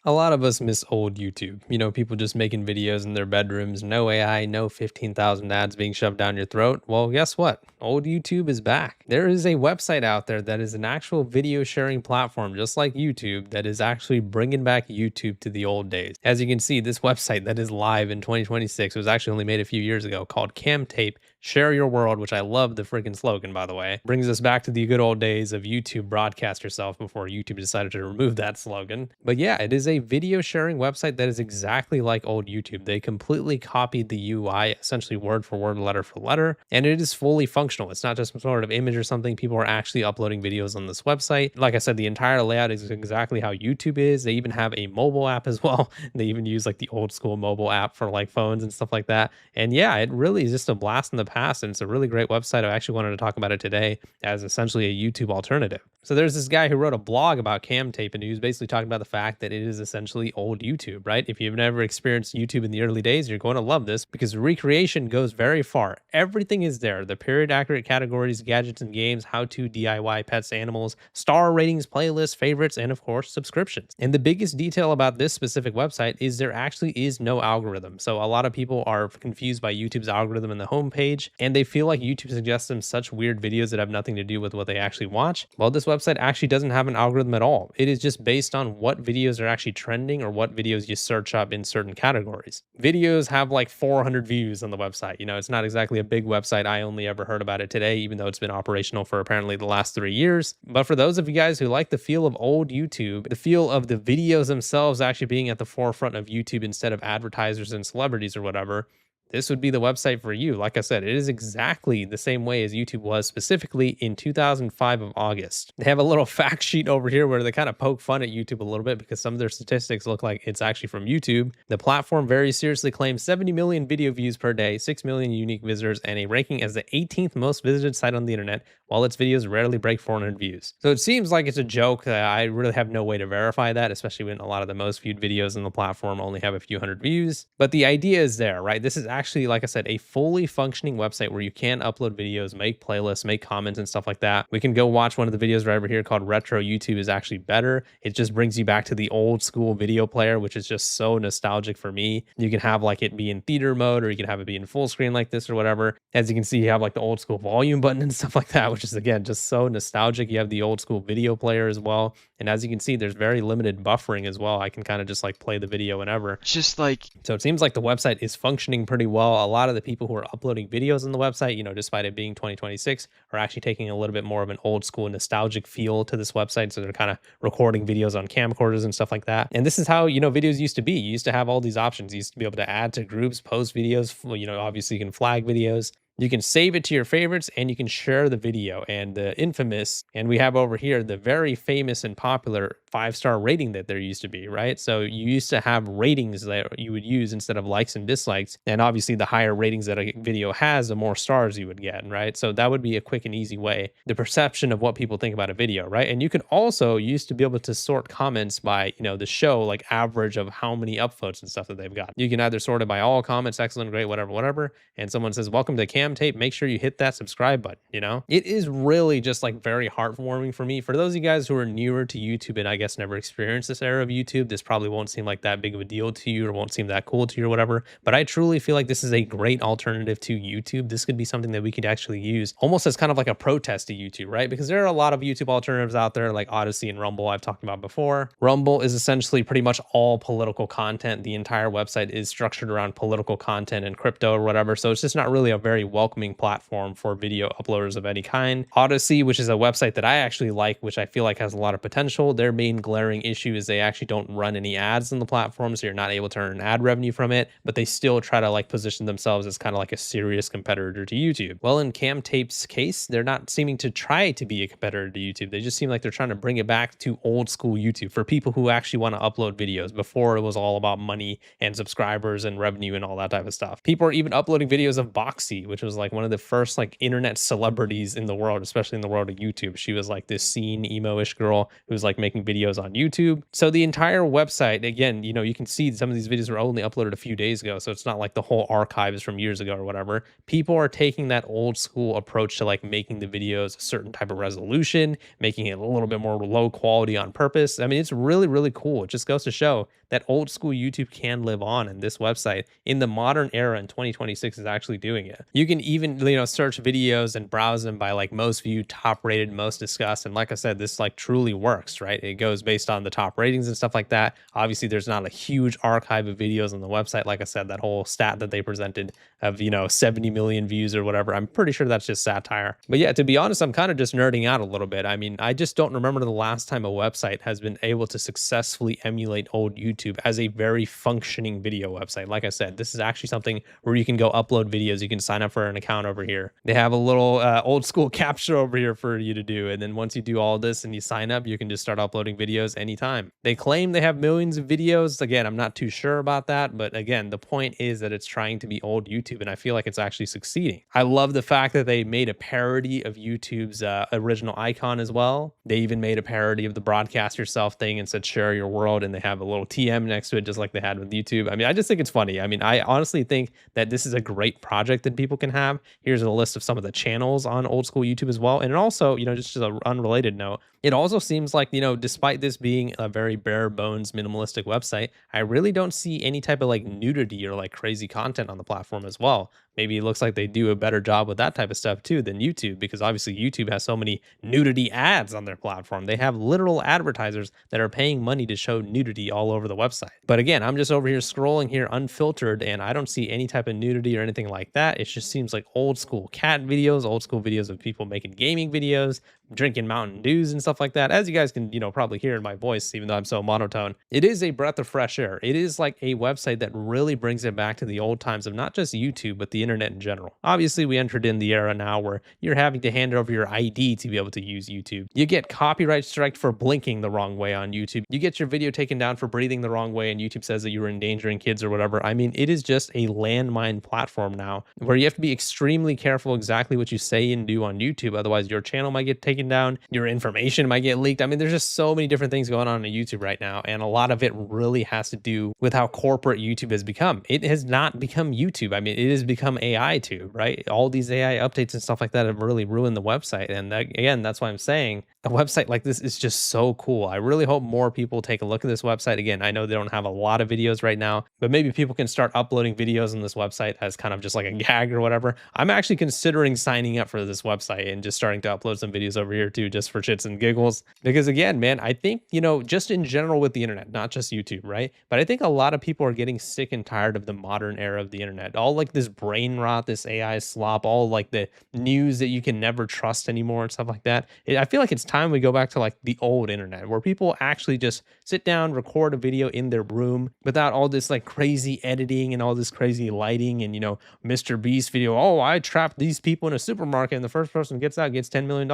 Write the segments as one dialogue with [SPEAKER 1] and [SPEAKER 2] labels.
[SPEAKER 1] A lot of us miss old YouTube. You know, people just making videos in their bedrooms, no AI, no 15,000 ads being shoved down your throat. Well, guess what? Old YouTube is back. There is a website out there that is an actual video sharing platform, just like YouTube, that is actually bringing back YouTube to the old days. As you can see, this website that is live in 2026 was actually only made a few years ago called Camtape. Share your world, which I love the freaking slogan, by the way. Brings us back to the good old days of YouTube broadcast yourself before YouTube decided to remove that slogan. But yeah, it is a video sharing website that is exactly like old YouTube. They completely copied the UI, essentially word for word, letter for letter, and it is fully functional. It's not just some sort of image or something. People are actually uploading videos on this website. Like I said, the entire layout is exactly how YouTube is. They even have a mobile app as well. They even use like the old school mobile app for like phones and stuff like that. And yeah, it really is just a blast in the past. And it's a really great website. I actually wanted to talk about it today as essentially a YouTube alternative. So there's this guy who wrote a blog about Camtape, and he was basically talking about the fact that it is essentially old YouTube, right? If you've never experienced YouTube in the early days, you're going to love this because the recreation goes very far. Everything is there. The period accurate categories, gadgets and games, how to DIY pets, animals, star ratings, playlists, favorites, and of course, subscriptions. And the biggest detail about this specific website is there actually is no algorithm. So a lot of people are confused by YouTube's algorithm in the homepage, and they feel like YouTube suggests them such weird videos that have nothing to do with what they actually watch. Well, this website actually doesn't have an algorithm at all. It is just based on what videos are actually trending or what videos you search up in certain categories. Videos have like 400 views on the website. You know, it's not exactly a big website. I only ever heard about it today, even though it's been operational for apparently the last 3 years. But for those of you guys who like the feel of old YouTube, the feel of the videos themselves actually being at the forefront of YouTube instead of advertisers and celebrities or whatever, this would be the website for you. Like I said, it is exactly the same way as YouTube was, specifically in 2005 of August. They have a little fact sheet over here where they kind of poke fun at YouTube a little bit because some of their statistics look like it's actually from YouTube. The platform very seriously claims 70 million video views per day, 6 million unique visitors, and a ranking as the 18th most visited site on the internet, while its videos rarely break 400 views. So it seems like it's a joke. I really have no way to verify that, especially when a lot of the most viewed videos on the platform only have a few hundred views. But the idea is there, right? This is actually, like I said, a fully functioning website where you can upload videos, make playlists, make comments and stuff like that. We can go watch one of the videos right over here called Retro YouTube is actually better. It just brings you back to the old school video player, which is just so nostalgic for me. You can have like it be in theater mode, or you can have it be in full screen like this or whatever. As you can see, you have like the old school volume button and stuff like that, which is again just so nostalgic. You have the old school video player as well. And as you can see, there's very limited buffering as well. I can kind of just like play the video whenever.
[SPEAKER 2] Just like,
[SPEAKER 1] So it seems like the website is functioning pretty well. A lot of the people who are uploading videos on the website, you know, despite it being 2026, are actually taking a little bit more of an old school nostalgic feel to this website. So they're kind of recording videos on camcorders and stuff like that. And this is how, you know, videos used to be. You used to have all these options. You used to be able to add to groups, post videos. You know, obviously you can flag videos. You can save it to your favorites and you can share the video. And the infamous, and we have over here the very famous and popular 5-star rating that there used to be, right? So you used to have ratings that you would use instead of likes and dislikes. And obviously the higher ratings that a video has, the more stars you would get, right? So that would be a quick and easy way, the perception of what people think about a video, right? And you could also used to be able to sort comments by, you know, the show, like average of how many upvotes and stuff that they've got. You can either sort it by all comments, excellent, great, whatever. And someone says, welcome to Camtape, make sure you hit that subscribe button, you know? It is really just like very heartwarming for me. For those of you guys who are newer to YouTube and I guess never experienced this era of YouTube, this probably won't seem like that big of a deal to you or won't seem that cool to you or whatever. But I truly feel like this is a great alternative to YouTube. This could be something that we could actually use almost as kind of like a protest to YouTube, right? Because there are a lot of YouTube alternatives out there like Odyssey and Rumble I've talked about before. Rumble is essentially pretty much all political content. The entire website is structured around political content and crypto or whatever. So it's just not really a very welcoming platform for video uploaders of any kind. Odyssey, which is a website that I actually like, which I feel like has a lot of potential. Their main glaring issue is they actually don't run any ads on the platform, so you're not able to earn ad revenue from it, but they still try to like position themselves as kind of like a serious competitor to YouTube. Well, in Camtape's case, they're not seeming to try to be a competitor to YouTube. They just seem like they're trying to bring it back to old school YouTube for people who actually want to upload videos. Before it was all about money and subscribers and revenue and all that type of stuff. People are even uploading videos of Boxy, which which was like one of the first like internet celebrities in the world, especially in the world of YouTube. She was like this scene emo-ish girl who was like making videos on YouTube. So the entire website, again, you can see some of these videos were only uploaded a few days ago. So it's not like the whole archive is from years ago or whatever. People are taking that old school approach to like making the videos a certain type of resolution, making it a little bit more low quality on purpose. I mean, it's really, really cool. It just goes to show that old school YouTube can live on, and this website in the modern era in 2026 is actually doing it. You can even, search videos and browse them by like most viewed, top rated, most discussed. And like I said, this like truly works, right? It goes based on the top ratings and stuff like that. Obviously, there's not a huge archive of videos on the website. Like I said, that whole stat that they presented of, 70 million views or whatever, I'm pretty sure that's just satire. But yeah, to be honest, I'm kind of just nerding out a little bit. I mean, I just don't remember the last time a website has been able to successfully emulate old YouTube as a very functioning video website. Like I said, this is actually something where you can go upload videos. You can sign up for an account over here. They have a little old school capture over here for you to do. And then once you do all this and you sign up, you can just start uploading videos anytime. They claim they have millions of videos. Again, I'm not too sure about that. But again, the point is that it's trying to be old YouTube. And I feel like it's actually succeeding. I love the fact that they made a parody of YouTube's original icon as well. They even made a parody of the broadcast yourself thing and said, share your world. And they have a little TM next to it, just like they had with YouTube. I mean, I just think it's funny. I mean, I honestly think that this is a great project that people can have. Here's a list of some of the channels on old school YouTube as well. And also, just as an unrelated note, it also seems like, despite this being a very bare bones minimalistic website, I really don't see any type of like nudity or like crazy content on the platform as well. Maybe it looks like they do a better job with that type of stuff too than YouTube, because obviously YouTube has so many nudity ads on their platform. They have literal advertisers that are paying money to show nudity all over the website. But again, I'm just over here scrolling here unfiltered and I don't see any type of nudity or anything like that. It just seems like old school cat videos, old school videos of people making gaming videos, drinking Mountain Dews and stuff like that. As you guys can, probably hear in my voice, even though I'm so monotone, it is a breath of fresh air. It is like a website that really brings it back to the old times of not just YouTube, but the internet in general. Obviously, we entered in the era now where you're having to hand over your ID to be able to use YouTube. You get copyright striked for blinking the wrong way on YouTube. You get your video taken down for breathing the wrong way, and YouTube says that you're endangering kids or whatever. I mean, it is just a landmine platform now where you have to be extremely careful exactly what you say and do on YouTube. Otherwise, your channel might get taken down, your information might get leaked. I mean, there's just so many different things going on YouTube right now, and a lot of it really has to do with how corporate YouTube has become. It has not become YouTube. I mean, it has become AI too, right? All these AI updates and stuff like that have really ruined the website. And that, again, that's why I'm saying a website like this is just so cool. I really hope more people take a look at this website. Again, I know they don't have a lot of videos right now, but maybe people can start uploading videos on this website as kind of just like a gag or whatever. I'm actually considering signing up for this website and just starting to upload some videos over here too, just for shits and giggles. Because again, man, I think, just in general with the internet, not just YouTube, right? But I think a lot of people are getting sick and tired of the modern era of the internet. All like this brain rot, this AI slop, all like the news that you can never trust anymore and stuff like that. I feel like it's time we go back to like the old internet where people actually just sit down, record a video in their room without all this like crazy editing and all this crazy lighting and, Mr. Beast video. Oh, I trapped these people in a supermarket and the first person gets out gets $10 million.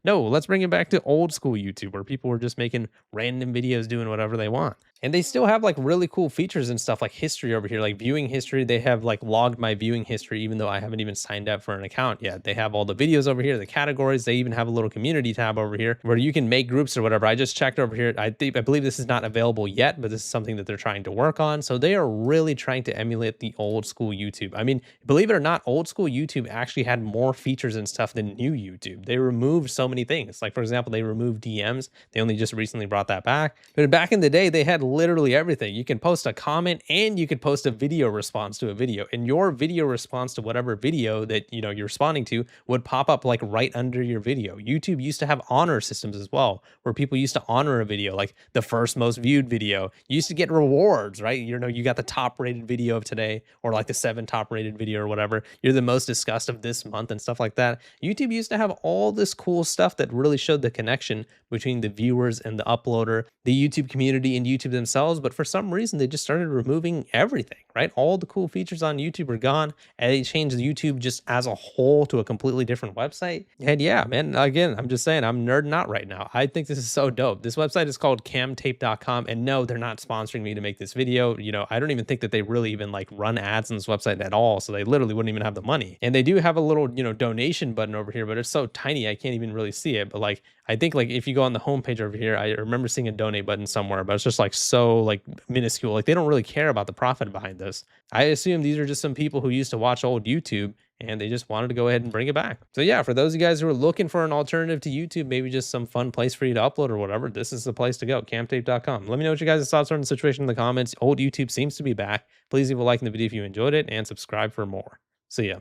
[SPEAKER 1] No, let's bring it back to old school YouTube where people were just making random videos doing whatever they want. And they still have like really cool features and stuff like history over here, like viewing history. They have like logged my viewing history, even though I haven't even signed up for an account yet. They have all the videos over here, the categories. They even have a little community tab over here where you can make groups or whatever. I just checked over here. I believe this is not available yet, but this is something that they're trying to work on. So they are really trying to emulate the old school YouTube. I mean, believe it or not, old school YouTube actually had more features and stuff than new YouTube. They removed so many things. Like, for example, they removed DMs. They only just recently brought that back. But back in the day, they had literally everything. You can post a comment and you could post a video response to a video, and your video response to whatever video that you're responding to would pop up like right under your video. YouTube used to have honor systems as well, where people used to honor a video, like the first most viewed video. You used to get rewards, right? You got the top rated video of today, or like the 7 top rated video or whatever. You're the most discussed of this month and stuff like that. YouTube used to have all this cool stuff that really showed the connection between the viewers and the uploader, the YouTube community and YouTube themselves, but for some reason they just started removing everything, right? All the cool features on YouTube are gone, and they changed YouTube just as a whole to a completely different website. And yeah, man, again, I'm just saying I'm nerding out right now. I think this is so dope. This website is called camtape.com, and no, they're not sponsoring me to make this video. I don't even think that they really even like run ads on this website at all. So they literally wouldn't even have the money. And they do have a little, donation button over here, but it's so tiny I can't even really see it. But like I think like if you go on the homepage over here, I remember seeing a donate button somewhere, but it's just like so like minuscule. Like they don't really care about the profit behind this. I assume these are just some people who used to watch old YouTube and they just wanted to go ahead and bring it back. So yeah, for those of you guys who are looking for an alternative to YouTube, maybe just some fun place for you to upload or whatever, this is the place to go, camtape.com. Let me know what you guys' thoughts are on the situation in the comments. Old YouTube seems to be back. Please leave a like in the video if you enjoyed it and subscribe for more. See ya.